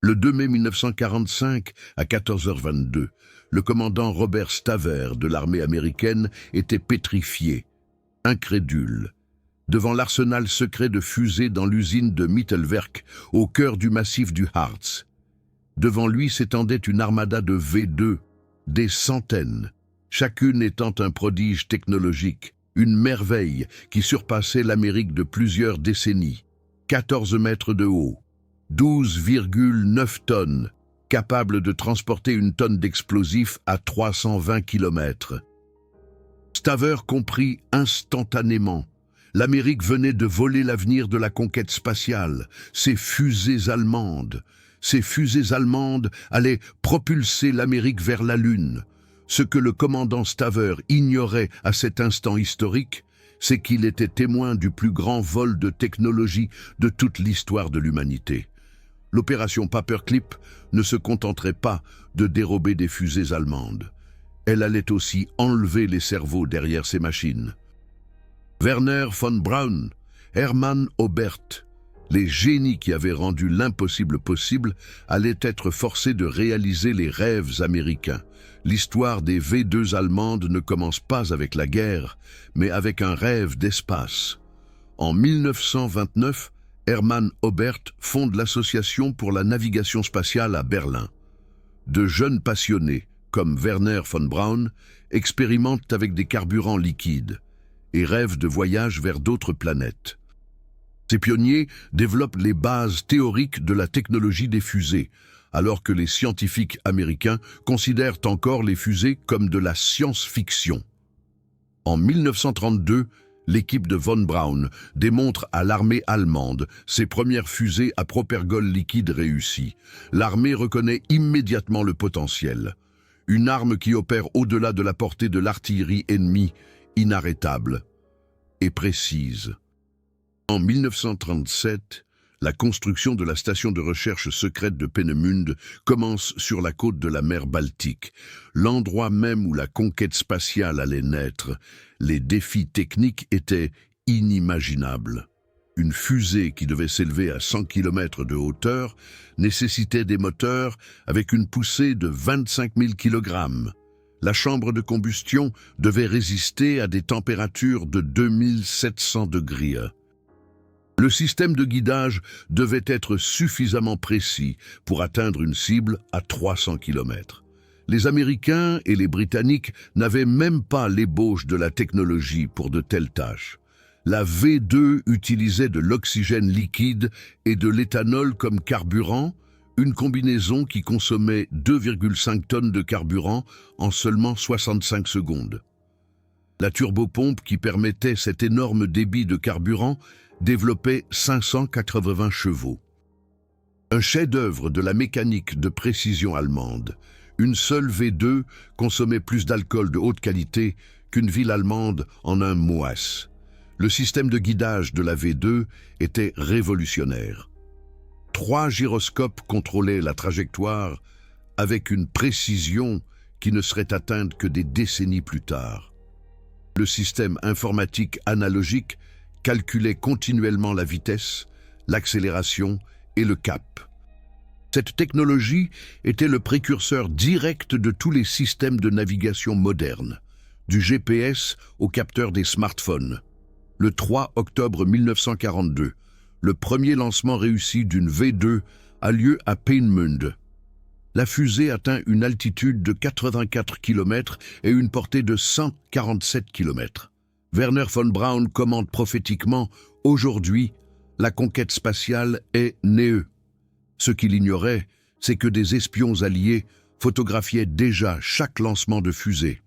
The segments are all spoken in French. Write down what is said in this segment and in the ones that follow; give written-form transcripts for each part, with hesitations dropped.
Le 2 mai 1945, à 14h22, le commandant Robert Staver de l'armée américaine était pétrifié, incrédule, devant l'arsenal secret de fusées dans l'usine de Mittelwerk, au cœur du massif du Harz. Devant lui s'étendait une armada de V2, des centaines, chacune étant un prodige technologique, une merveille qui surpassait l'Amérique de plusieurs décennies. 14 mètres de haut, 12,9 tonnes, capable de transporter une tonne d'explosifs à 320 km. Staver comprit instantanément. L'Amérique venait de voler l'avenir de la conquête spatiale. Ces fusées allemandes allaient propulser l'Amérique vers la Lune. Ce que le commandant Staver ignorait à cet instant historique, c'est qu'il était témoin du plus grand vol de technologie de toute l'histoire de l'humanité. L'opération Paperclip ne se contenterait pas de dérober des fusées allemandes. Elle allait aussi enlever les cerveaux derrière ces machines. Wernher von Braun, Hermann Oberth, les génies qui avaient rendu l'impossible possible, allaient être forcés de réaliser les rêves américains. L'histoire des V2 allemandes ne commence pas avec la guerre, mais avec un rêve d'espace. En 1929, Hermann Oberth fonde l'Association pour la navigation spatiale à Berlin. De jeunes passionnés, comme Wernher von Braun, expérimentent avec des carburants liquides et rêvent de voyages vers d'autres planètes. Ces pionniers développent les bases théoriques de la technologie des fusées, alors que les scientifiques américains considèrent encore les fusées comme de la science-fiction. En 1932, l'équipe de von Braun démontre à l'armée allemande ses premières fusées à propergol liquide réussies. L'armée reconnaît immédiatement le potentiel. Une arme qui opère au-delà de la portée de l'artillerie ennemie, inarrêtable et précise. En 1937, la construction de la station de recherche secrète de Peenemünde commence sur la côte de la mer Baltique, l'endroit même où la conquête spatiale allait naître. Les défis techniques étaient inimaginables. Une fusée qui devait s'élever à 100 km de hauteur nécessitait des moteurs avec une poussée de 25 000 kg. La chambre de combustion devait résister à des températures de 2700 degrés. Le système de guidage devait être suffisamment précis pour atteindre une cible à 300 km. Les Américains et les Britanniques n'avaient même pas l'ébauche de la technologie pour de telles tâches. La V2 utilisait de l'oxygène liquide et de l'éthanol comme carburant, une combinaison qui consommait 2,5 tonnes de carburant en seulement 65 secondes. La turbopompe qui permettait cet énorme débit de carburant développait 580 chevaux. Un chef-d'œuvre de la mécanique de précision allemande. Une seule V2 consommait plus d'alcool de haute qualité qu'une ville allemande en un mois. Le système de guidage de la V2 était révolutionnaire. 3 gyroscopes contrôlaient la trajectoire avec une précision qui ne serait atteinte que des décennies plus tard. Le système informatique analogique calculait continuellement la vitesse, l'accélération et le cap. Cette technologie était le précurseur direct de tous les systèmes de navigation modernes, du GPS au capteur des smartphones. Le 3 octobre 1942, le premier lancement réussi d'une V2 a lieu à Peenemünde. La fusée atteint une altitude de 84 km et une portée de 147 km. Wernher von Braun commande prophétiquement « Aujourd'hui, la conquête spatiale est née ». Ce qu'il ignorait, c'est que des espions alliés photographiaient déjà chaque lancement de fusée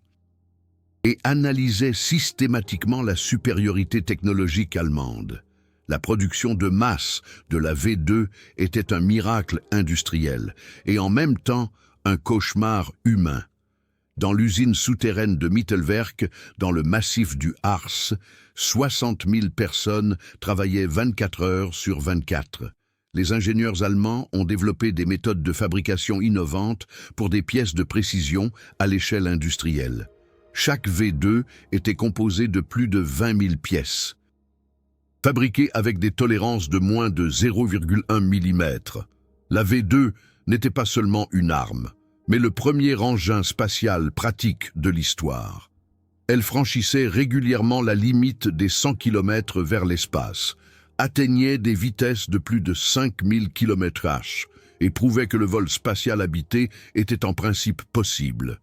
et analysaient systématiquement la supériorité technologique allemande. La production de masse de la V2 était un miracle industriel et en même temps un cauchemar humain. Dans l'usine souterraine de Mittelwerk, dans le massif du Harz, 60 000 personnes travaillaient 24 heures sur 24. Les ingénieurs allemands ont développé des méthodes de fabrication innovantes pour des pièces de précision à l'échelle industrielle. Chaque V2 était composé de plus de 20 000 pièces, fabriquées avec des tolérances de moins de 0,1 mm. La V2 n'était pas seulement une arme, mais le premier engin spatial pratique de l'histoire. Elle franchissait régulièrement la limite des 100 km vers l'espace, atteignait des vitesses de plus de 5000 km/h et prouvait que le vol spatial habité était en principe possible.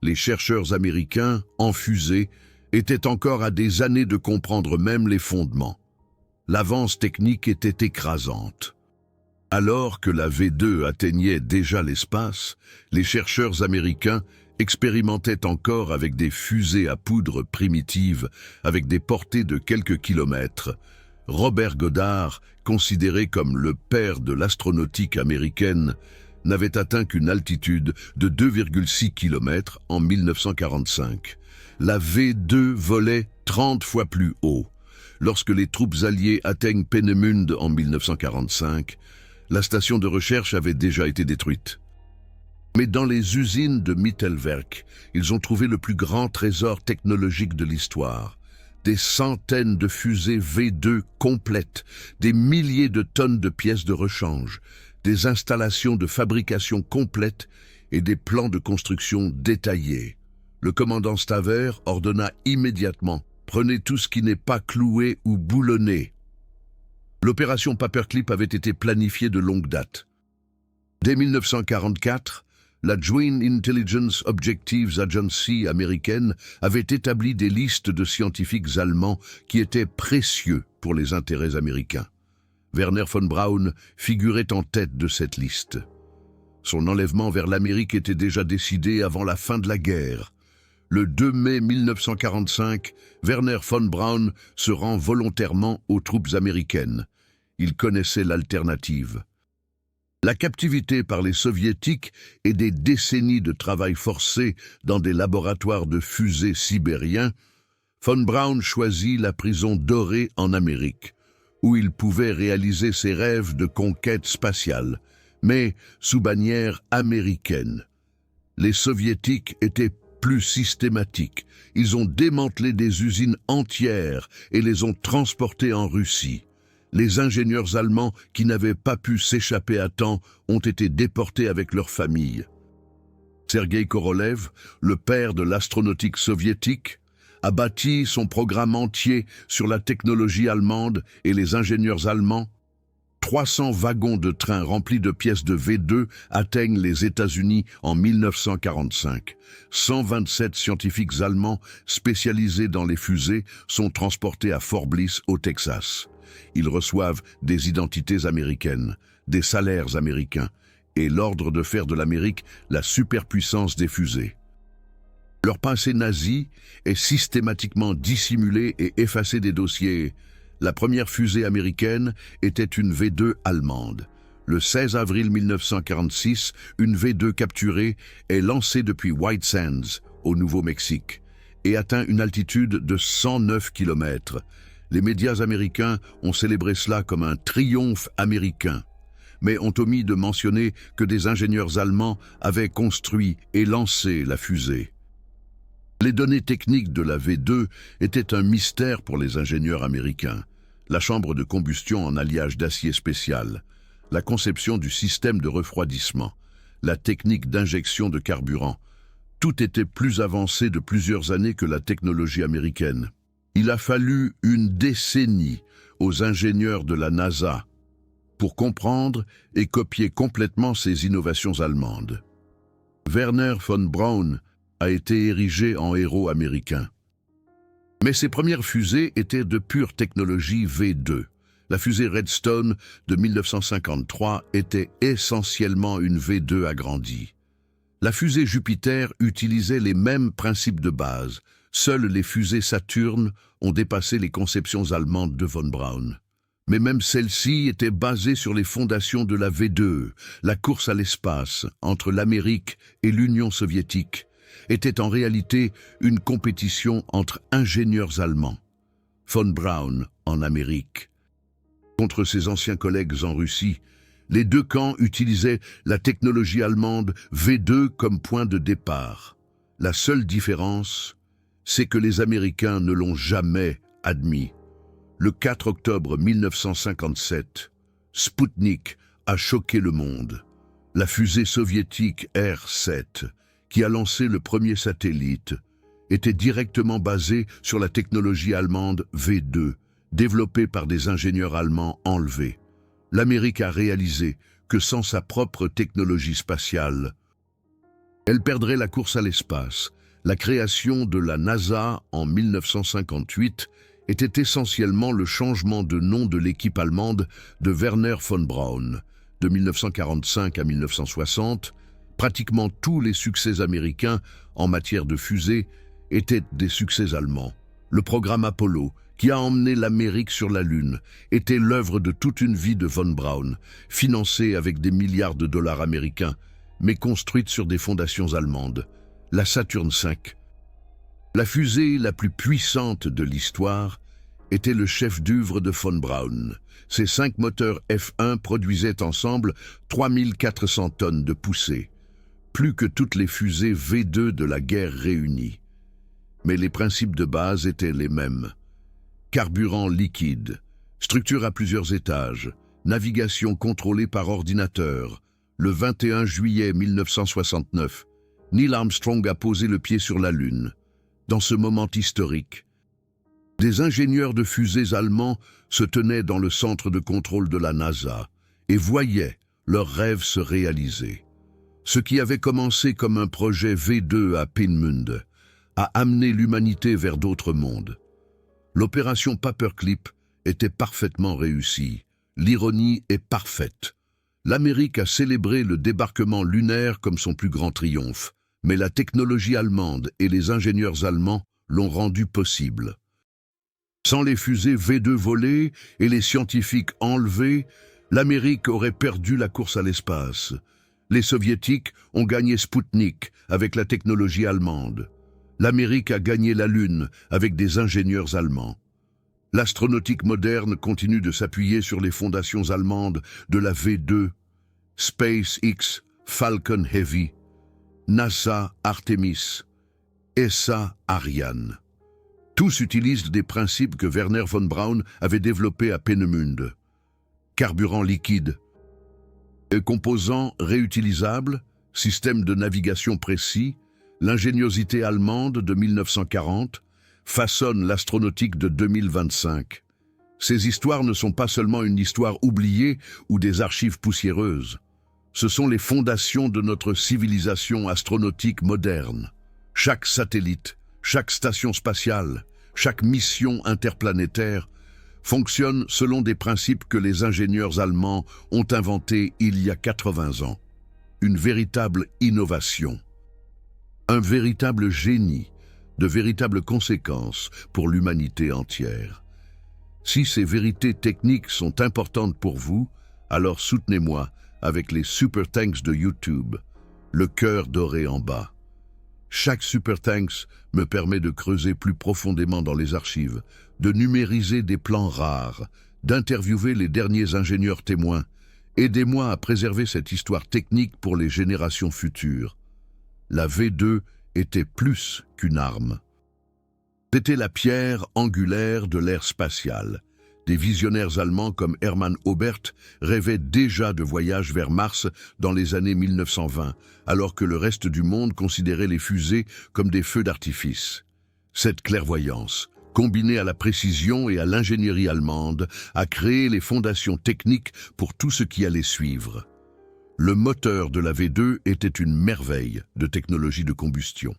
Les chercheurs américains, en fusée, étaient encore à des années de comprendre même les fondements. L'avance technique était écrasante. Alors que la V2 atteignait déjà l'espace, les chercheurs américains expérimentaient encore avec des fusées à poudre primitives, avec des portées de quelques kilomètres. Robert Goddard, considéré comme le père de l'astronautique américaine, n'avait atteint qu'une altitude de 2,6 km en 1945. La V2 volait 30 fois plus haut. Lorsque les troupes alliées atteignent Peenemünde en 1945, la station de recherche avait déjà été détruite. Mais dans les usines de Mittelwerk, ils ont trouvé le plus grand trésor technologique de l'histoire. Des centaines de fusées V2 complètes, des milliers de tonnes de pièces de rechange, des installations de fabrication complètes et des plans de construction détaillés. Le commandant Staver ordonna immédiatement « Prenez tout ce qui n'est pas cloué ou boulonné ». L'opération Paperclip avait été planifiée de longue date. Dès 1944, la Joint Intelligence Objectives Agency américaine avait établi des listes de scientifiques allemands qui étaient précieux pour les intérêts américains. Werner von Braun figurait en tête de cette liste. Son enlèvement vers l'Amérique était déjà décidé avant la fin de la guerre. Le 2 mai 1945, Werner von Braun se rend volontairement aux troupes américaines. Il connaissait l'alternative. La captivité par les soviétiques et des décennies de travail forcé dans des laboratoires de fusées sibériens, von Braun choisit la prison dorée en Amérique, où il pouvait réaliser ses rêves de conquête spatiale, mais sous bannière américaine. Les soviétiques étaient plus systématiques. Ils ont démantelé des usines entières et les ont transportées en Russie. Les ingénieurs allemands qui n'avaient pas pu s'échapper à temps ont été déportés avec leurs familles. Sergueï Korolev, le père de l'astronautique soviétique, a bâti son programme entier sur la technologie allemande et les ingénieurs allemands. 300 wagons de train remplis de pièces de V2 atteignent les États-Unis en 1945. 127 scientifiques allemands spécialisés dans les fusées sont transportés à Fort Bliss, au Texas. Ils reçoivent des identités américaines, des salaires américains et l'ordre de faire de l'Amérique la superpuissance des fusées. Leur passé nazi est systématiquement dissimulé et effacé des dossiers. La première fusée américaine était une V2 allemande. Le 16 avril 1946, une V2 capturée est lancée depuis White Sands, au Nouveau-Mexique, et atteint une altitude de 109 km. Les médias américains ont célébré cela comme un triomphe américain, mais ont omis de mentionner que des ingénieurs allemands avaient construit et lancé la fusée. Les données techniques de la V2 étaient un mystère pour les ingénieurs américains. La chambre de combustion en alliage d'acier spécial, la conception du système de refroidissement, la technique d'injection de carburant, tout était plus avancé de plusieurs années que la technologie américaine. Il a fallu une décennie aux ingénieurs de la NASA pour comprendre et copier complètement ces innovations allemandes. Werner von Braun a été érigé en héros américain. Mais ses premières fusées étaient de pure technologie V2. La fusée Redstone de 1953 était essentiellement une V2 agrandie. La fusée Jupiter utilisait les mêmes principes de base. Seules les fusées Saturne ont dépassé les conceptions allemandes de von Braun. Mais même celle-ci était basée sur les fondations de la V2. La course à l'espace entre l'Amérique et l'Union soviétique était en réalité une compétition entre ingénieurs allemands. Von Braun en Amérique. Contre ses anciens collègues en Russie, les deux camps utilisaient la technologie allemande V2 comme point de départ. La seule différence, c'est que les Américains ne l'ont jamais admis. Le 4 octobre 1957, Sputnik a choqué le monde. La fusée soviétique R-7, qui a lancé le premier satellite, était directement basée sur la technologie allemande V2, développée par des ingénieurs allemands enlevés. L'Amérique a réalisé que sans sa propre technologie spatiale, elle perdrait la course à l'espace. La création de la NASA en 1958 était essentiellement le changement de nom de l'équipe allemande de Werner von Braun. De 1945 à 1960, pratiquement tous les succès américains en matière de fusées étaient des succès allemands. Le programme Apollo, qui a emmené l'Amérique sur la Lune, était l'œuvre de toute une vie de von Braun, financée avec des milliards de dollars américains, mais construite sur des fondations allemandes. La Saturn V, la fusée la plus puissante de l'histoire, était le chef d'œuvre de von Braun. Ces 5 moteurs F1 produisaient ensemble 3400 tonnes de poussée, plus que toutes les fusées V2 de la guerre réunies. Mais les principes de base étaient les mêmes. Carburant liquide, structure à plusieurs étages, navigation contrôlée par ordinateur. Le 21 juillet 1969, Neil Armstrong a posé le pied sur la Lune. Dans ce moment historique, des ingénieurs de fusées allemands se tenaient dans le centre de contrôle de la NASA et voyaient leurs rêves se réaliser. Ce qui avait commencé comme un projet V2 à Peenemünde a amené l'humanité vers d'autres mondes. L'opération Paperclip était parfaitement réussie. L'ironie est parfaite. L'Amérique a célébré le débarquement lunaire comme son plus grand triomphe, mais la technologie allemande et les ingénieurs allemands l'ont rendu possible. Sans les fusées V2 volées et les scientifiques enlevés, l'Amérique aurait perdu la course à l'espace. Les Soviétiques ont gagné Spoutnik avec la technologie allemande. L'Amérique a gagné la Lune avec des ingénieurs allemands. L'astronautique moderne continue de s'appuyer sur les fondations allemandes de la V2, SpaceX, Falcon Heavy, NASA Artemis, ESA Ariane. Tous utilisent des principes que Werner von Braun avait développés à Peenemünde. Carburant liquide, composants réutilisables, système de navigation précis, l'ingéniosité allemande de 1940 façonne l'astronautique de 2025. Ces histoires ne sont pas seulement une histoire oubliée ou des archives poussiéreuses. Ce sont les fondations de notre civilisation astronautique moderne. Chaque satellite, chaque station spatiale, chaque mission interplanétaire fonctionne selon des principes que les ingénieurs allemands ont inventés il y a 80 ans. Une véritable innovation. Un véritable génie, de véritables conséquences pour l'humanité entière. Si ces vérités techniques sont importantes pour vous, alors soutenez-moi avec les Super Thanks de YouTube, le cœur doré en bas. Chaque Super Thanks me permet de creuser plus profondément dans les archives, de numériser des plans rares, d'interviewer les derniers ingénieurs témoins. Aidez-moi à préserver cette histoire technique pour les générations futures. La V2 était plus qu'une arme. C'était la pierre angulaire de l'ère spatiale. Des visionnaires allemands comme Hermann Oberth rêvaient déjà de voyages vers Mars dans les années 1920, alors que le reste du monde considérait les fusées comme des feux d'artifice. Cette clairvoyance, combinée à la précision et à l'ingénierie allemande, a créé les fondations techniques pour tout ce qui allait suivre. Le moteur de la V2 était une merveille de technologie de combustion.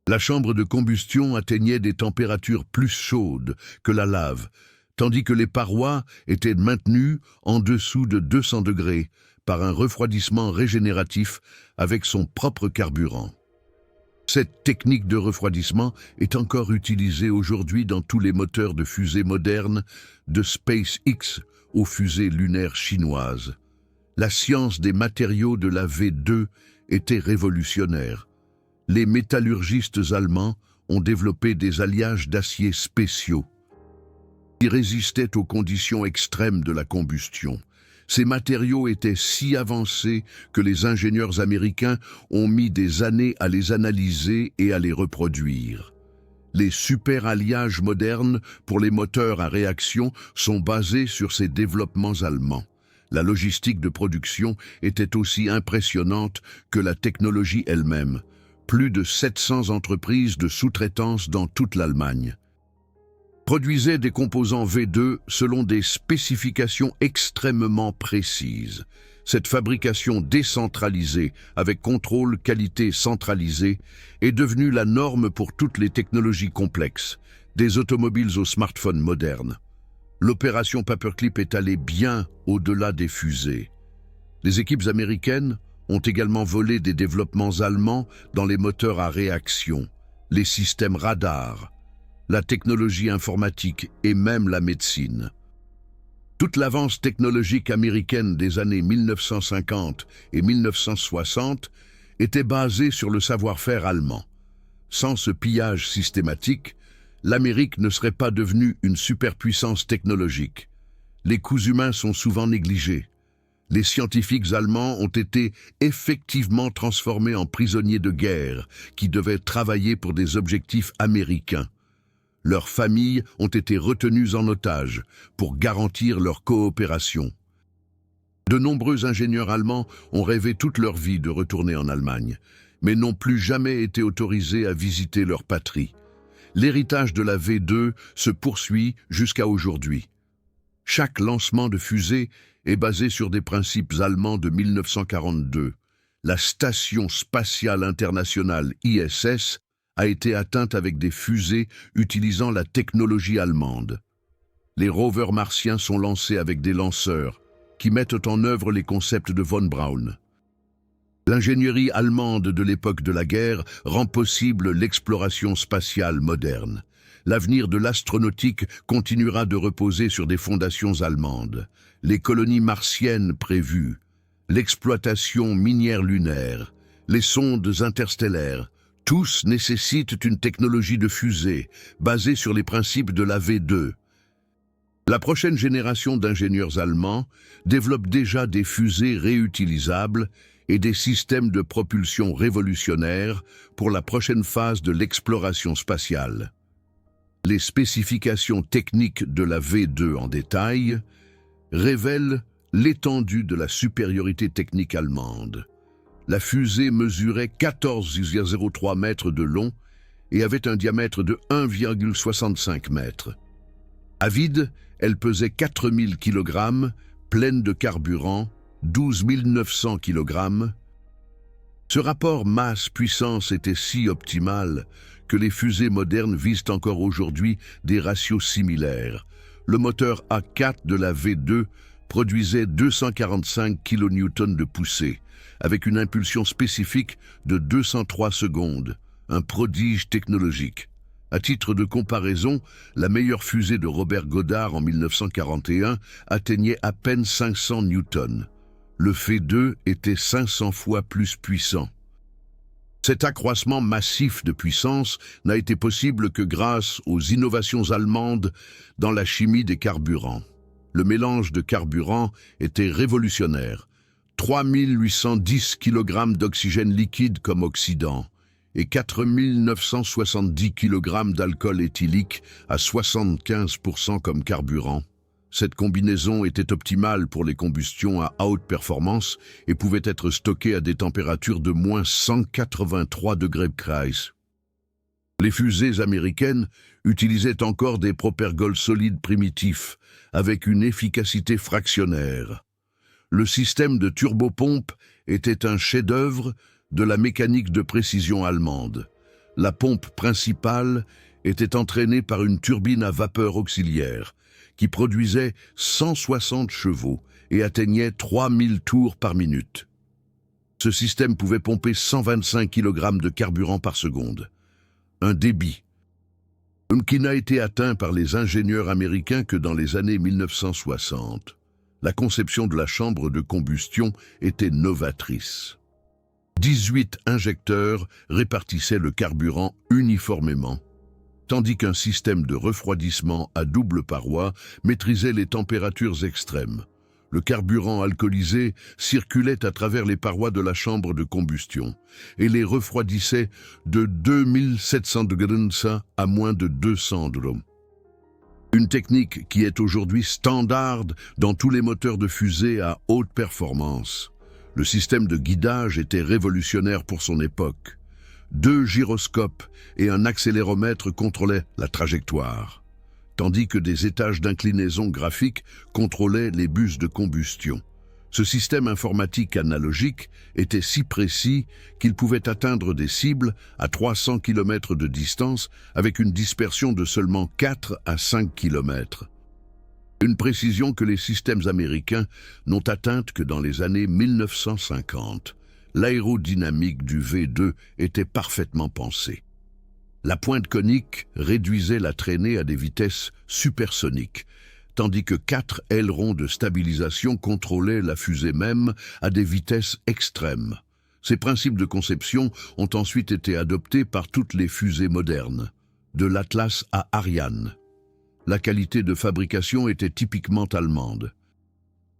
La chambre de combustion atteignait des températures plus chaudes que la lave, tandis que les parois étaient maintenues en dessous de 200 degrés par un refroidissement régénératif avec son propre carburant. Cette technique de refroidissement est encore utilisée aujourd'hui dans tous les moteurs de fusées modernes, de SpaceX aux fusées lunaires chinoises. La science des matériaux de la V2 était révolutionnaire. Les métallurgistes allemands ont développé des alliages d'acier spéciaux qui résistaient aux conditions extrêmes de la combustion. Ces matériaux étaient si avancés que les ingénieurs américains ont mis des années à les analyser et à les reproduire. Les super-alliages modernes pour les moteurs à réaction sont basés sur ces développements allemands. La logistique de production était aussi impressionnante que la technologie elle-même. Plus de 700 entreprises de sous-traitance dans toute l'Allemagne produisaient des composants V2 selon des spécifications extrêmement précises. Cette fabrication décentralisée, avec contrôle qualité centralisé, est devenue la norme pour toutes les technologies complexes, des automobiles aux smartphones modernes. L'opération Paperclip est allée bien au-delà des fusées. Les équipes américaines ont également volé des développements allemands dans les moteurs à réaction, les systèmes radars, la technologie informatique et même la médecine. Toute l'avance technologique américaine des années 1950 et 1960 était basée sur le savoir-faire allemand. Sans ce pillage systématique, l'Amérique ne serait pas devenue une superpuissance technologique. Les coûts humains sont souvent négligés. Les scientifiques allemands ont été effectivement transformés en prisonniers de guerre qui devaient travailler pour des objectifs américains. Leurs familles ont été retenues en otage pour garantir leur coopération. De nombreux ingénieurs allemands ont rêvé toute leur vie de retourner en Allemagne, mais n'ont plus jamais été autorisés à visiter leur patrie. L'héritage de la V2 se poursuit jusqu'à aujourd'hui. Chaque lancement de fusée est basé sur des principes allemands de 1942. La Station spatiale internationale ISS a été atteinte avec des fusées utilisant la technologie allemande. Les rovers martiens sont lancés avec des lanceurs qui mettent en œuvre les concepts de von Braun. L'ingénierie allemande de l'époque de la guerre rend possible l'exploration spatiale moderne. L'avenir de l'astronautique continuera de reposer sur des fondations allemandes. Les colonies martiennes prévues, l'exploitation minière lunaire, les sondes interstellaires, tous nécessitent une technologie de fusée basée sur les principes de la V2. La prochaine génération d'ingénieurs allemands développe déjà des fusées réutilisables et des systèmes de propulsion révolutionnaires pour la prochaine phase de l'exploration spatiale. Les spécifications techniques de la V2 en détail révèlent l'étendue de la supériorité technique allemande. La fusée mesurait 14,03 mètres de long et avait un diamètre de 1,65 mètres. À vide, elle pesait 4000 kg, pleine de carburant, 12 900 kg. Ce rapport masse-puissance était si optimal que les fusées modernes visent encore aujourd'hui des ratios similaires. Le moteur A4 de la V2 produisait 245 kN de poussée, avec une impulsion spécifique de 203 secondes, un prodige technologique. À titre de comparaison, la meilleure fusée de Robert Goddard en 1941 atteignait à peine 500 newtons. Le V2 était 500 fois plus puissant. Cet accroissement massif de puissance n'a été possible que grâce aux innovations allemandes dans la chimie des carburants. Le mélange de carburant était révolutionnaire. 3810 kg d'oxygène liquide comme oxydant et 4970 kg d'alcool éthylique à 75% comme carburant. Cette combinaison était optimale pour les combustions à haute performance et pouvait être stockée à des températures de moins 183 degrés Celsius. Les fusées américaines utilisaient encore des propergols solides primitifs avec une efficacité fractionnaire. Le système de turbopompe était un chef-d'œuvre de la mécanique de précision allemande. La pompe principale était entraînée par une turbine à vapeur auxiliaire qui produisait 160 chevaux et atteignait 3000 tours par minute. Ce système pouvait pomper 125 kg de carburant par seconde. Un débit qui n'a été atteint par les ingénieurs américains que dans les années 1960. La conception de la chambre de combustion était novatrice. 18 injecteurs répartissaient le carburant uniformément, tandis qu'un système de refroidissement à double paroi maîtrisait les températures extrêmes. Le carburant alcoolisé circulait à travers les parois de la chambre de combustion et les refroidissait de 2700 degrés à moins de 200 degrés. Une technique qui est aujourd'hui standard dans tous les moteurs de fusée à haute performance. Le système de guidage était révolutionnaire pour son époque. 2 gyroscopes et un accéléromètre contrôlaient la trajectoire, tandis que des étages d'inclinaison graphique contrôlaient les bus de combustion. Ce système informatique analogique était si précis qu'il pouvait atteindre des cibles à 300 km de distance avec une dispersion de seulement 4 à 5 km. Une précision que les systèmes américains n'ont atteinte que dans les années 1950. L'aérodynamique du V2 était parfaitement pensée. La pointe conique réduisait la traînée à des vitesses supersoniques, tandis que 4 ailerons de stabilisation contrôlaient la fusée même à des vitesses extrêmes. Ces principes de conception ont ensuite été adoptés par toutes les fusées modernes, de l'Atlas à Ariane. La qualité de fabrication était typiquement allemande.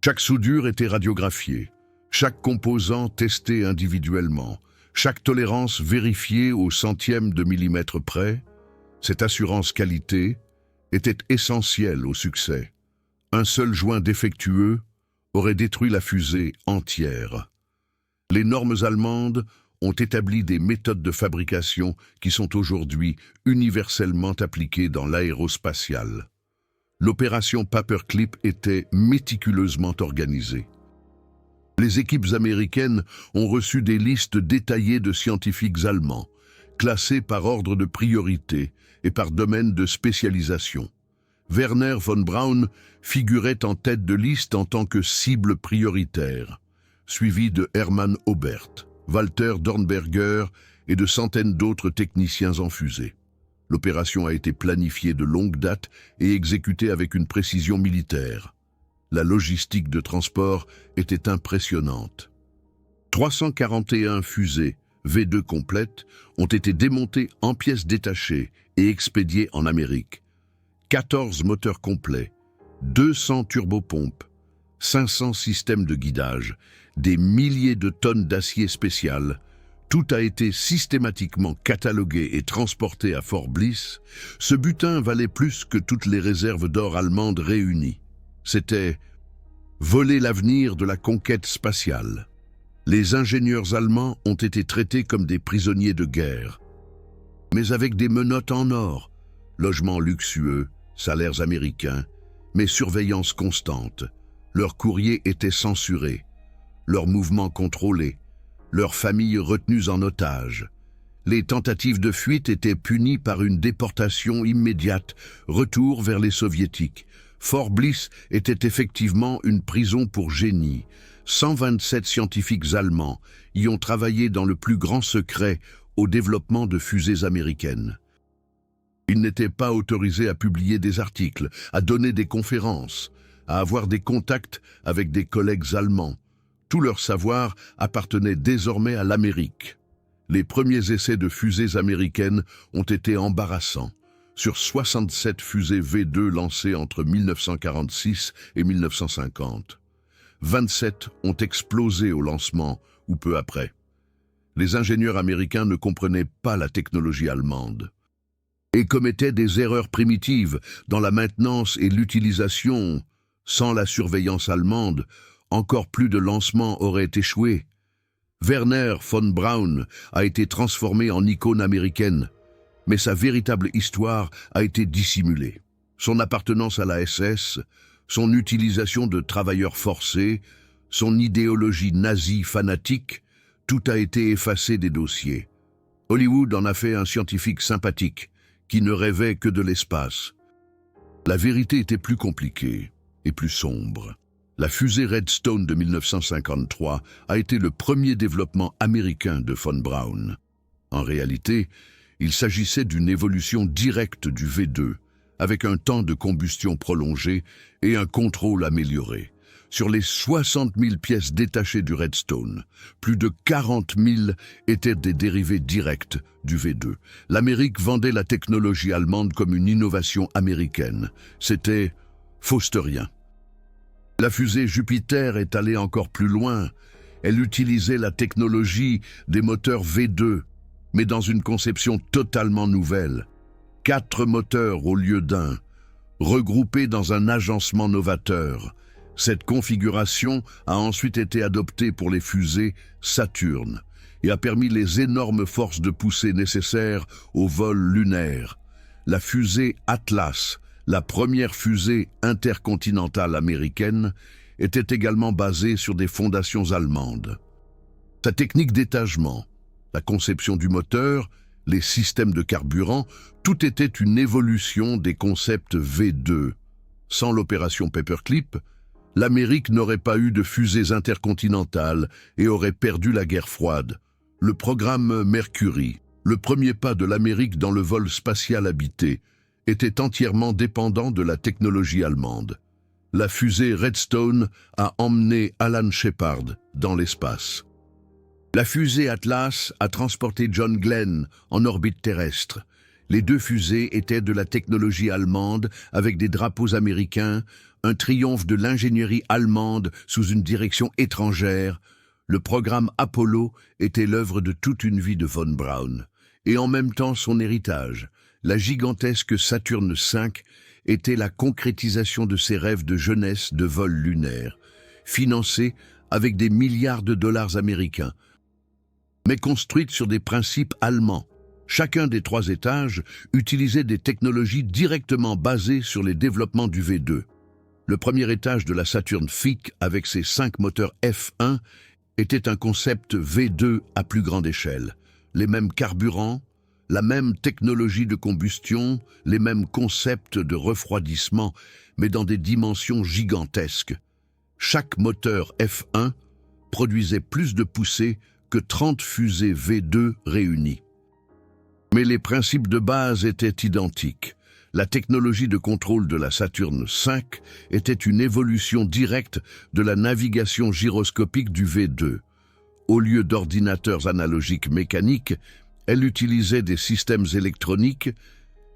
Chaque soudure était radiographiée, chaque composant testé individuellement, chaque tolérance vérifiée au centième de millimètre près. Cette assurance qualité était essentielle au succès. Un seul joint défectueux aurait détruit la fusée entière. Les normes allemandes ont établi des méthodes de fabrication qui sont aujourd'hui universellement appliquées dans l'aérospatiale. L'opération Paperclip était méticuleusement organisée. Les équipes américaines ont reçu des listes détaillées de scientifiques allemands, classés par ordre de priorité et par domaine de spécialisation. Werner von Braun figurait en tête de liste en tant que cible prioritaire, suivi de Hermann Oberth, Walter Dornberger et de centaines d'autres techniciens en fusée. L'opération a été planifiée de longue date et exécutée avec une précision militaire. La logistique de transport était impressionnante. 341 fusées V2 complètes ont été démontées en pièces détachées et expédiées en Amérique. 14 moteurs complets, 200 turbopompes, 500 systèmes de guidage, des milliers de tonnes d'acier spécial. Tout a été systématiquement catalogué et transporté à Fort Bliss. Ce butin valait plus que toutes les réserves d'or allemandes réunies. C'était voler l'avenir de la conquête spatiale. Les ingénieurs allemands ont été traités comme des prisonniers de guerre, mais avec des menottes en or, logements luxueux, salaires américains, mais surveillance constante. Leurs courriers étaient censurés, leurs mouvements contrôlés, leurs familles retenues en otage. Les tentatives de fuite étaient punies par une déportation immédiate, retour vers les soviétiques. Fort Bliss était effectivement une prison pour génies. 127 scientifiques allemands y ont travaillé dans le plus grand secret au développement de fusées américaines. Ils n'étaient pas autorisés à publier des articles, à donner des conférences, à avoir des contacts avec des collègues allemands. Tout leur savoir appartenait désormais à l'Amérique. Les premiers essais de fusées américaines ont été embarrassants. Sur 67 fusées V2 lancées entre 1946 et 1950, 27 ont explosé au lancement ou peu après. Les ingénieurs américains ne comprenaient pas la technologie allemande et commettaient des erreurs primitives dans la maintenance et l'utilisation. Sans la surveillance allemande, encore plus de lancements auraient échoué. Werner von Braun a été transformé en icône américaine, mais sa véritable histoire a été dissimulée. Son appartenance à la SS, son utilisation de travailleurs forcés, son idéologie nazie fanatique, tout a été effacé des dossiers. Hollywood en a fait un scientifique sympathique, qui ne rêvait que de l'espace. La vérité était plus compliquée et plus sombre. La fusée Redstone de 1953 a été le premier développement américain de von Braun. En réalité, il s'agissait d'une évolution directe du V2, avec un temps de combustion prolongé et un contrôle amélioré. Sur les 60 000 pièces détachées du Redstone, plus de 40 000 étaient des dérivés directs du V2. L'Amérique vendait la technologie allemande comme une innovation américaine. C'était fausterien. La fusée Jupiter est allée encore plus loin. Elle utilisait la technologie des moteurs V2, mais dans une conception totalement nouvelle. 4 moteurs au lieu d'un, regroupés dans un agencement novateur. Cette configuration a ensuite été adoptée pour les fusées Saturne et a permis les énormes forces de poussée nécessaires au vol lunaire. La fusée Atlas, la première fusée intercontinentale américaine, était également basée sur des fondations allemandes. Sa technique d'étagement, la conception du moteur, les systèmes de carburant, tout était une évolution des concepts V2. Sans l'opération Paperclip, l'Amérique n'aurait pas eu de fusées intercontinentales et aurait perdu la guerre froide. Le programme Mercury, le premier pas de l'Amérique dans le vol spatial habité, était entièrement dépendant de la technologie allemande. La fusée Redstone a emmené Alan Shepard dans l'espace. La fusée Atlas a transporté John Glenn en orbite terrestre. Les deux fusées étaient de la technologie allemande avec des drapeaux américains, un triomphe de l'ingénierie allemande sous une direction étrangère. Le programme Apollo était l'œuvre de toute une vie de von Braun, et en même temps son héritage. La gigantesque Saturne V était la concrétisation de ses rêves de jeunesse de vol lunaire, financés avec des milliards de dollars américains, mais construite sur des principes allemands. Chacun des 3 étages utilisait des technologies directement basées sur les développements du V2. Le premier étage de la Saturn V, avec ses 5 moteurs F1, était un concept V2 à plus grande échelle. Les mêmes carburants, la même technologie de combustion, les mêmes concepts de refroidissement, mais dans des dimensions gigantesques. Chaque moteur F1 produisait plus de poussée que 30 fusées V2 réunies. Mais les principes de base étaient identiques. La technologie de contrôle de la Saturne V était une évolution directe de la navigation gyroscopique du V2. Au lieu d'ordinateurs analogiques mécaniques, elle utilisait des systèmes électroniques,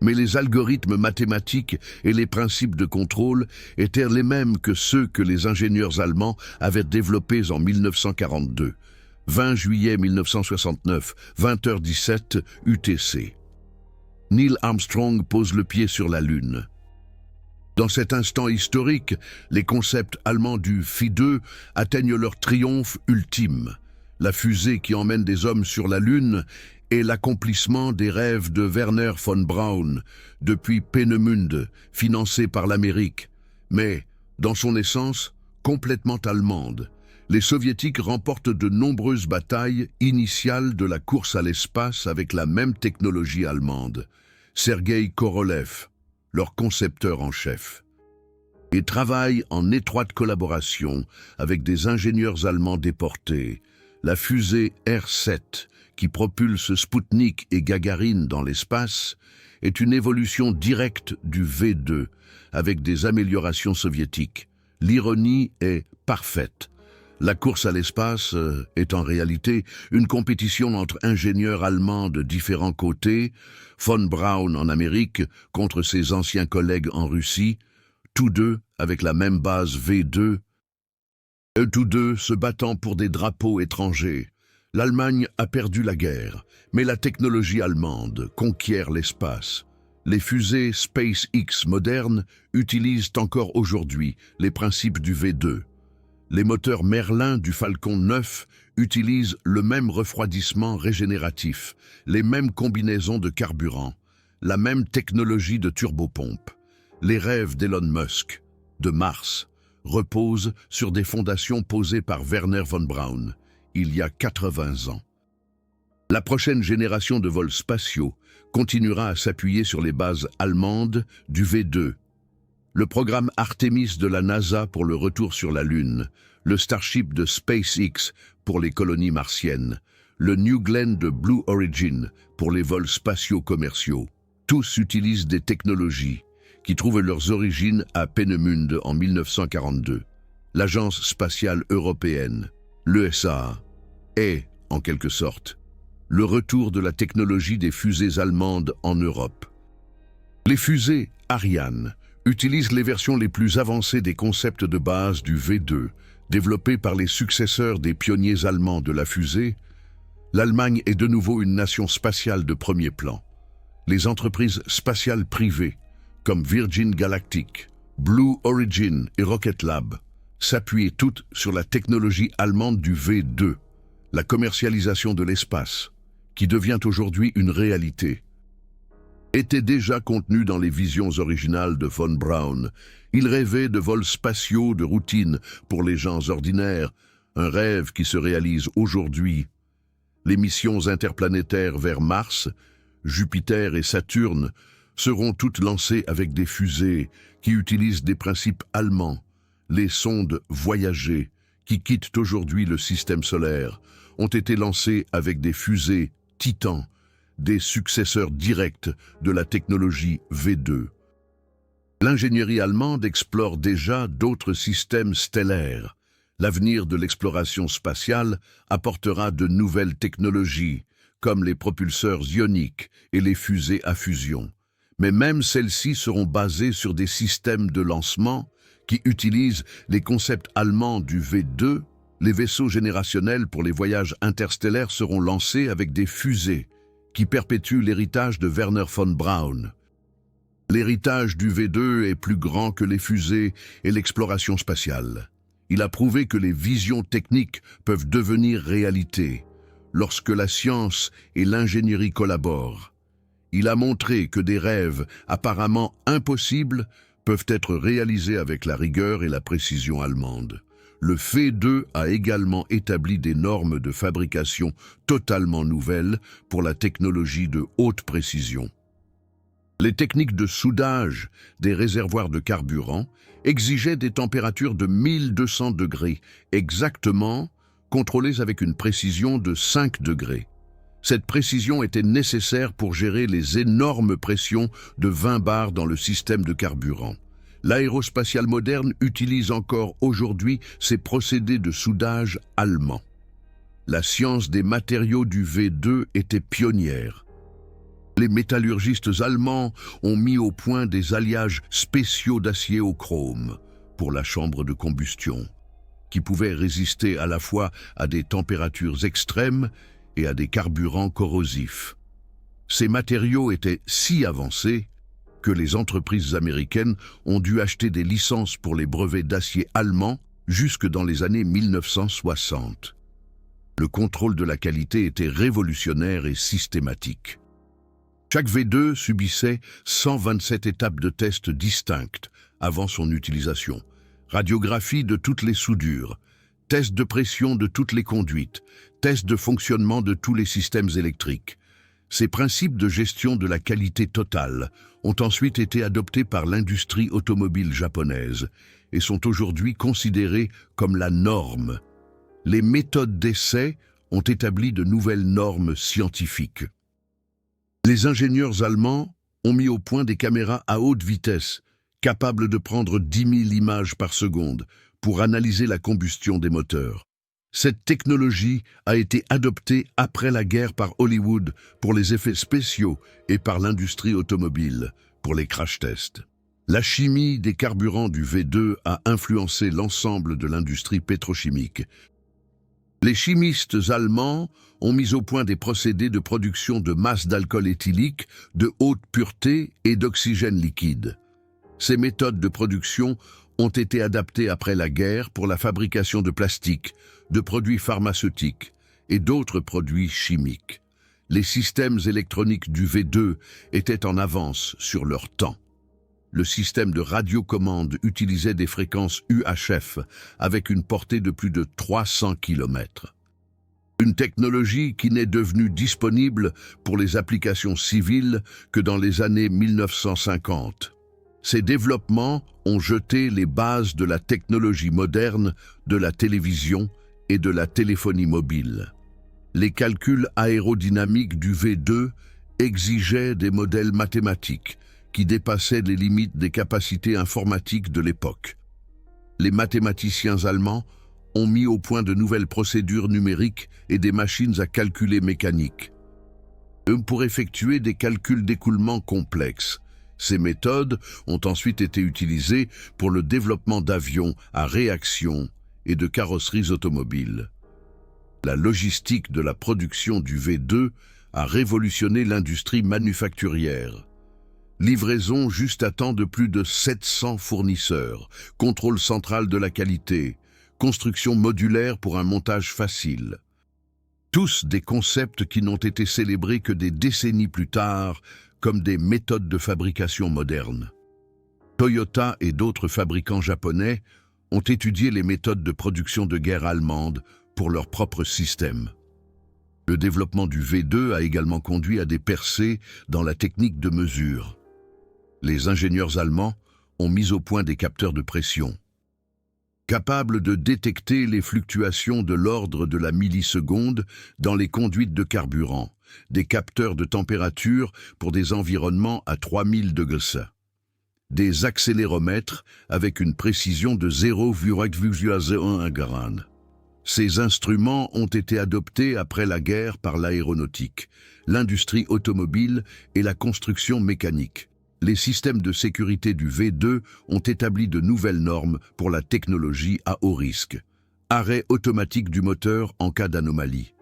mais les algorithmes mathématiques et les principes de contrôle étaient les mêmes que ceux que les ingénieurs allemands avaient développés en 1942. 20 juillet 1969, 20h17 UTC. Neil Armstrong pose le pied sur la Lune. Dans cet instant historique, les concepts allemands du Phi-2 atteignent leur triomphe ultime. La fusée qui emmène des hommes sur la Lune est l'accomplissement des rêves de Werner von Braun depuis Peenemünde, financé par l'Amérique, mais, dans son essence, complètement allemande. Les Soviétiques remportent de nombreuses batailles initiales de la course à l'espace avec la même technologie allemande. Sergueï Korolev, leur concepteur en chef, et travaille en étroite collaboration avec des ingénieurs allemands déportés. La fusée R7, qui propulse Sputnik et Gagarine dans l'espace, est une évolution directe du V2, avec des améliorations soviétiques. L'ironie est parfaite. La course à l'espace est en réalité une compétition entre ingénieurs allemands de différents côtés, von Braun en Amérique contre ses anciens collègues en Russie, tous deux avec la même base V2, tous deux se battant pour des drapeaux étrangers. L'Allemagne a perdu la guerre, mais la technologie allemande conquiert l'espace. Les fusées SpaceX modernes utilisent encore aujourd'hui les principes du V2. Les moteurs Merlin du Falcon 9 utilisent le même refroidissement régénératif, les mêmes combinaisons de carburant, la même technologie de turbopompe. Les rêves d'Elon Musk, de Mars, reposent sur des fondations posées par Werner von Braun, il y a 80 ans. La prochaine génération de vols spatiaux continuera à s'appuyer sur les bases allemandes du V2. Le programme Artemis de la NASA pour le retour sur la Lune, le Starship de SpaceX pour les colonies martiennes, le New Glenn de Blue Origin pour les vols spatiaux commerciaux. Tous utilisent des technologies qui trouvent leurs origines à Peenemünde en 1942. L'Agence spatiale européenne, l'ESA, est, en quelque sorte, le retour de la technologie des fusées allemandes en Europe. Les fusées Ariane utilisent les versions les plus avancées des concepts de base du V2, développés par les successeurs des pionniers allemands de la fusée. L'Allemagne est de nouveau une nation spatiale de premier plan. Les entreprises spatiales privées, comme Virgin Galactic, Blue Origin et Rocket Lab s'appuyaient toutes sur la technologie allemande du V2, la commercialisation de l'espace, qui devient aujourd'hui une réalité, était déjà contenu dans les visions originales de von Braun. Il rêvait de vols spatiaux de routine pour les gens ordinaires, un rêve qui se réalise aujourd'hui. Les missions interplanétaires vers Mars, Jupiter et Saturne seront toutes lancées avec des fusées qui utilisent des principes allemands. Les sondes Voyager, qui quittent aujourd'hui le système solaire, ont été lancées avec des fusées Titan, des successeurs directs de la technologie V2. L'ingénierie allemande explore déjà d'autres systèmes stellaires. L'avenir de l'exploration spatiale apportera de nouvelles technologies, comme les propulseurs ioniques et les fusées à fusion. Mais même celles-ci seront basées sur des systèmes de lancement qui utilisent les concepts allemands du V2. Les vaisseaux générationnels pour les voyages interstellaires seront lancés avec des fusées qui perpétuent l'héritage de Wernher von Braun. L'héritage du V2 est plus grand que les fusées et l'exploration spatiale. Il a prouvé que les visions techniques peuvent devenir réalité lorsque la science et l'ingénierie collaborent. Il a montré que des rêves apparemment impossibles peuvent être réalisés avec la rigueur et la précision allemandes. Le V2 a également établi des normes de fabrication totalement nouvelles pour la technologie de haute précision. Les techniques de soudage des réservoirs de carburant exigeaient des températures de 1200 degrés, exactement contrôlées avec une précision de 5 degrés. Cette précision était nécessaire pour gérer les énormes pressions de 20 bars dans le système de carburant. L'aérospatiale moderne utilise encore aujourd'hui ces procédés de soudage allemands. La science des matériaux du V2 était pionnière. Les métallurgistes allemands ont mis au point des alliages spéciaux d'acier au chrome pour la chambre de combustion, qui pouvaient résister à la fois à des températures extrêmes et à des carburants corrosifs. Ces matériaux étaient si avancés que les entreprises américaines ont dû acheter des licences pour les brevets d'acier allemands jusque dans les années 1960. Le contrôle de la qualité était révolutionnaire et systématique. Chaque V2 subissait 127 étapes de tests distinctes avant son utilisation. Radiographie de toutes les soudures, test de pression de toutes les conduites, test de fonctionnement de tous les systèmes électriques. Ces principes de gestion de la qualité totale ont ensuite été adoptés par l'industrie automobile japonaise et sont aujourd'hui considérés comme la norme. Les méthodes d'essai ont établi de nouvelles normes scientifiques. Les ingénieurs allemands ont mis au point des caméras à haute vitesse, capables de prendre 10 000 images par seconde pour analyser la combustion des moteurs. Cette technologie a été adoptée après la guerre par Hollywood pour les effets spéciaux et par l'industrie automobile pour les crash tests. La chimie des carburants du V2 a influencé l'ensemble de l'industrie pétrochimique. Les chimistes allemands ont mis au point des procédés de production de masse d'alcool éthylique, de haute pureté et d'oxygène liquide. Ces méthodes de production ont été adaptées après la guerre pour la fabrication de plastique, de produits pharmaceutiques et d'autres produits chimiques. Les systèmes électroniques du V2 étaient en avance sur leur temps. Le système de radiocommande utilisait des fréquences UHF avec une portée de plus de 300 km. Une technologie qui n'est devenue disponible pour les applications civiles que dans les années 1950. Ces développements ont jeté les bases de la technologie moderne, de la télévision et de la téléphonie mobile. Les calculs aérodynamiques du V2 exigeaient des modèles mathématiques qui dépassaient les limites des capacités informatiques de l'époque. Les mathématiciens allemands ont mis au point de nouvelles procédures numériques et des machines à calculer mécaniques. Pour effectuer des calculs d'écoulement complexes. Ces méthodes ont ensuite été utilisées pour le développement d'avions à réaction et de carrosseries automobiles. La logistique de la production du V2 a révolutionné l'industrie manufacturière. Livraison juste à temps de plus de 700 fournisseurs, contrôle central de la qualité, construction modulaire pour un montage facile. Tous des concepts qui n'ont été célébrés que des décennies plus tard comme des méthodes de fabrication modernes. Toyota et d'autres fabricants japonais ont étudié les méthodes de production de guerre allemandes pour leur propre système. Le développement du V2 a également conduit à des percées dans la technique de mesure. Les ingénieurs allemands ont mis au point des capteurs de pression, capables de détecter les fluctuations de l'ordre de la milliseconde dans les conduites de carburant, des capteurs de température pour des environnements à 3000 degrés, des accéléromètres avec une précision de 0,01 gramme. Ces instruments ont été adoptés après la guerre par l'aéronautique, l'industrie automobile et la construction mécanique. Les systèmes de sécurité du V2 ont établi de nouvelles normes pour la technologie à haut risque. Arrêt automatique du moteur en cas d'anomalie.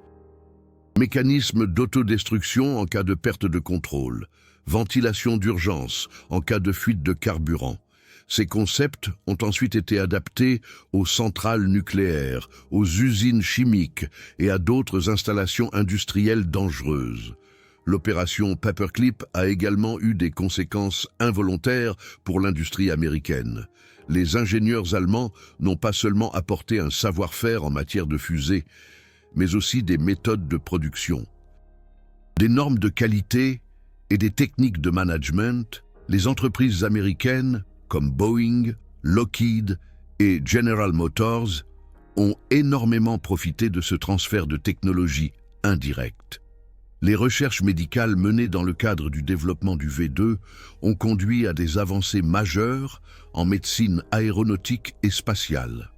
Mécanisme d'autodestruction en cas de perte de contrôle. Ventilation d'urgence en cas de fuite de carburant. Ces concepts ont ensuite été adaptés aux centrales nucléaires, aux usines chimiques et à d'autres installations industrielles dangereuses. L'opération Paperclip a également eu des conséquences involontaires pour l'industrie américaine. Les ingénieurs allemands n'ont pas seulement apporté un savoir-faire en matière de fusées, mais aussi des méthodes de production. Des normes de qualité et des techniques de management, les entreprises américaines, comme Boeing, Lockheed et General Motors, ont énormément profité de ce transfert de technologie indirecte. Les recherches médicales menées dans le cadre du développement du V2 ont conduit à des avancées majeures en médecine aéronautique et spatiale.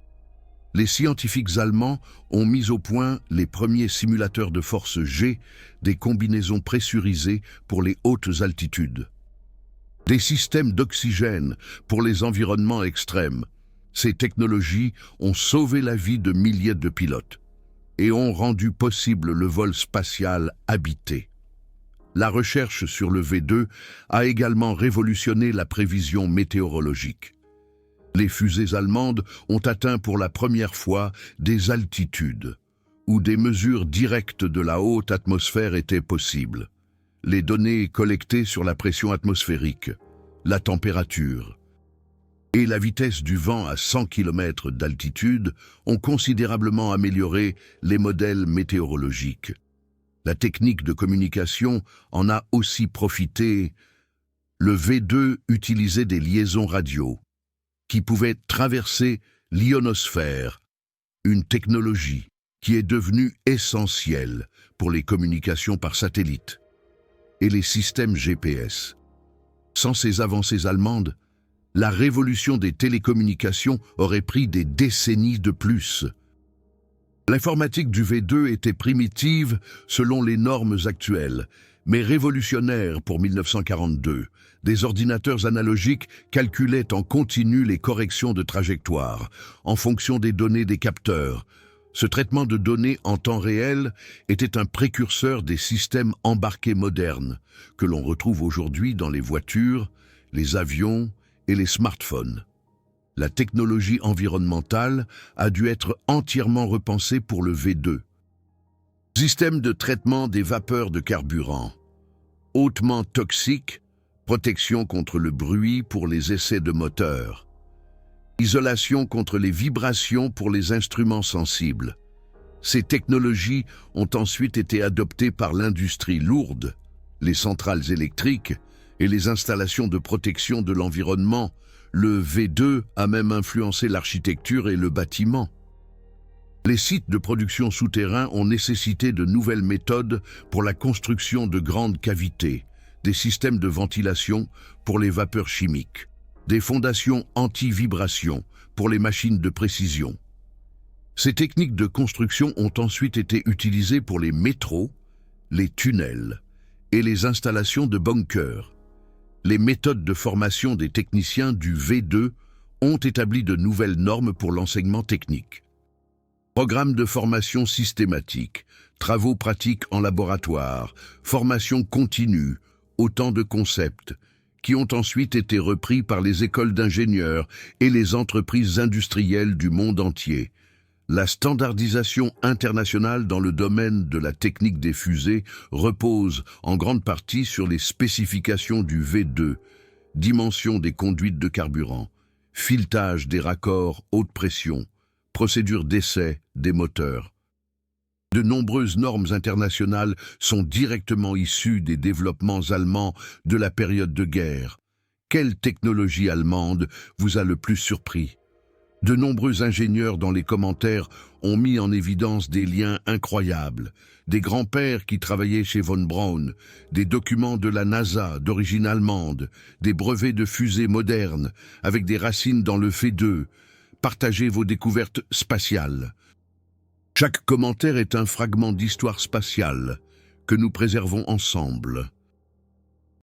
Les scientifiques allemands ont mis au point les premiers simulateurs de force G, des combinaisons pressurisées pour les hautes altitudes. Des systèmes d'oxygène pour les environnements extrêmes. Ces technologies ont sauvé la vie de milliers de pilotes et ont rendu possible le vol spatial habité. La recherche sur le V2 a également révolutionné la prévision météorologique. Les fusées allemandes ont atteint pour la première fois des altitudes où des mesures directes de la haute atmosphère étaient possibles. Les données collectées sur la pression atmosphérique, la température et la vitesse du vent à 100 km d'altitude ont considérablement amélioré les modèles météorologiques. La technique de communication en a aussi profité. Le V2 utilisait des liaisons radio qui pouvaient traverser l'ionosphère, une technologie qui est devenue essentielle pour les communications par satellite et les systèmes GPS. Sans ces avancées allemandes, la révolution des télécommunications aurait pris des décennies de plus. L'informatique du V2 était primitive selon les normes actuelles, mais révolutionnaire pour 1942. Des ordinateurs analogiques calculaient en continu les corrections de trajectoire, en fonction des données des capteurs. Ce traitement de données en temps réel était un précurseur des systèmes embarqués modernes, que l'on retrouve aujourd'hui dans les voitures, les avions et les smartphones. La technologie environnementale a dû être entièrement repensée pour le V2. Système de traitement des vapeurs de carburant. Hautement toxique, protection contre le bruit pour les essais de moteur. Isolation contre les vibrations pour les instruments sensibles. Ces technologies ont ensuite été adoptées par l'industrie lourde, les centrales électriques et les installations de protection de l'environnement. Le V2 a même influencé l'architecture et le bâtiment. Les sites de production souterrains ont nécessité de nouvelles méthodes pour la construction de grandes cavités, des systèmes de ventilation pour les vapeurs chimiques, des fondations anti-vibration pour les machines de précision. Ces techniques de construction ont ensuite été utilisées pour les métros, les tunnels et les installations de bunkers. Les méthodes de formation des techniciens du V2 ont établi de nouvelles normes pour l'enseignement technique. Programmes de formation systématique, travaux pratiques en laboratoire, formation continue, autant de concepts qui ont ensuite été repris par les écoles d'ingénieurs et les entreprises industrielles du monde entier. La standardisation internationale dans le domaine de la technique des fusées repose en grande partie sur les spécifications du V2, dimension des conduites de carburant, filetage des raccords haute pression, procédure d'essai des moteurs. De nombreuses normes internationales sont directement issues des développements allemands de la période de guerre. Quelle technologie allemande vous a le plus surpris? De nombreux ingénieurs dans les commentaires ont mis en évidence des liens incroyables. Des grands-pères qui travaillaient chez von Braun, des documents de la NASA d'origine allemande, des brevets de fusées modernes avec des racines dans le V2. Partagez vos découvertes spatiales. Chaque commentaire est un fragment d'histoire spatiale que nous préservons ensemble.